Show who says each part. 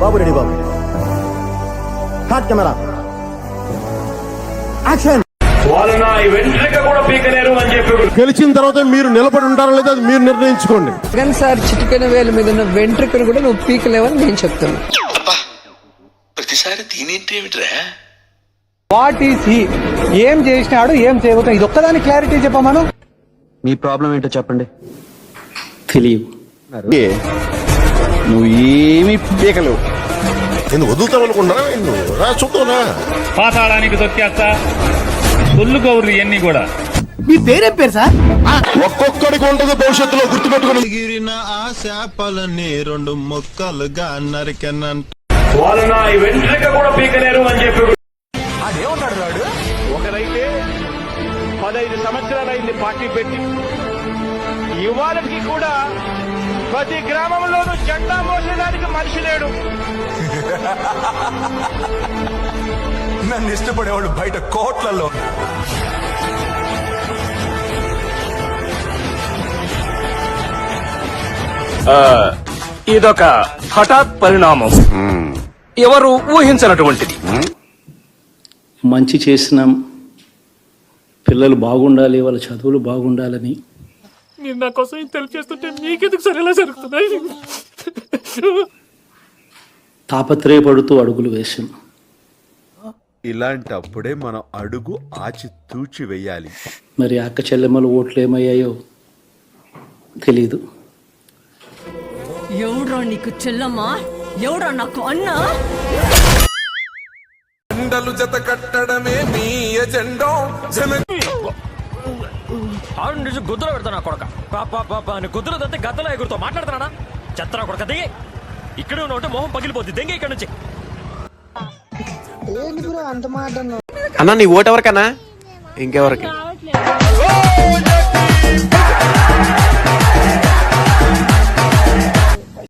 Speaker 1: బాబు ready బాబు. Hot camera action. గెలిచిన తర్వాత మీరు నిలబడి ఉంటారో లేదో అది మీరు నిర్ణయించుకోండి.
Speaker 2: జగన్ సార్ చిటికెన వేల మీద ఉన్న వెంట్రుకను కూడా నువ్వు పీకలేవని నేను చెప్తున్నా.
Speaker 3: ప్రతిసారి దీనేంటేమిట్రా?
Speaker 4: What is he? ఏం చేసినాడు, ఏం చేయబోతున్నా, ఇది ఒక్కదాని క్లారిటీ చెప్పమను.
Speaker 5: మీ ప్రాబ్లం ఏంటో చెప్పండి. తెలియదు.
Speaker 1: నువ్వు ఏమి పీకలేవు. నేను వదులుతా అనుకున్నా చూద్దానా
Speaker 6: పాతాళానికి దొక్కేస్తా సొల్లు కౌర్లు ఇవన్నీ కూడా.
Speaker 4: మీ పేరేం పేరు సార్?
Speaker 1: ఒక్కొక్కడికి ఉంటుంది భవిష్యత్తులో గుర్తుపెట్టుకుని.
Speaker 7: ఎగిరిన ఆ శాపలన్నీ రెండు మొక్కలుగా నరికెనంట.
Speaker 6: వాళ్ళు నా వెంట్రుక కూడా పీకలేరు అని చెప్పి
Speaker 4: అదేమన్నాడు వాడు?
Speaker 6: ఒకరైతే 15 సంవత్సరాలైంది పార్టీ పెట్టి, ఇవాళకి కూడా ప్రతి గ్రామంలోనూ జెండా మోసేదానికి మనిషి లేడు.
Speaker 7: నన్ను ఇష్టపడేవాళ్ళు బయట కోట్లలో.
Speaker 8: ఇదొక హఠాత్ పరిణామం, ఎవరు ఊహించినటువంటిది.
Speaker 9: మంచి చేసినాం, పిల్లలు బాగుండాలి, వాళ్ళ చదువులు బాగుండాలని
Speaker 6: మీరు నా కోసం తెలిసి చేస్తుంటే మీకెందుకు సరేలా జరుగుతున్నాయి?
Speaker 9: తాపత్రయపడుతూ అడుగులు వేసాం.
Speaker 7: ఇలాంటప్పుడే మనం అడుగు ఆచి తూచి వెయ్యాలి.
Speaker 9: మరి అక్క చెల్లెమ్మలు ఓట్లు ఏమయ్యాయో తెలీదు.
Speaker 10: ఎవడ్రా నీకు చెల్లమ్మా, ఎవడ్రా నాకు అన్నా?
Speaker 7: జత కట్టడమే మీ ఎజెండా.
Speaker 8: గుద్దులో పెడతాను కొడక, గుద్దులో తంతే గద్దలో ఎగురుతో మాట్లాడుతున్నాడా? చెత్తరా కొడక దిగి. ఇక్కడ ఉన్నట్టు మొహం పగిలిపోద్ది, దెంగ ఇక్కడ నుంచి.
Speaker 5: అన్నా నీ ఓటు ఎవరికన్నా? ఇంకెవరికి?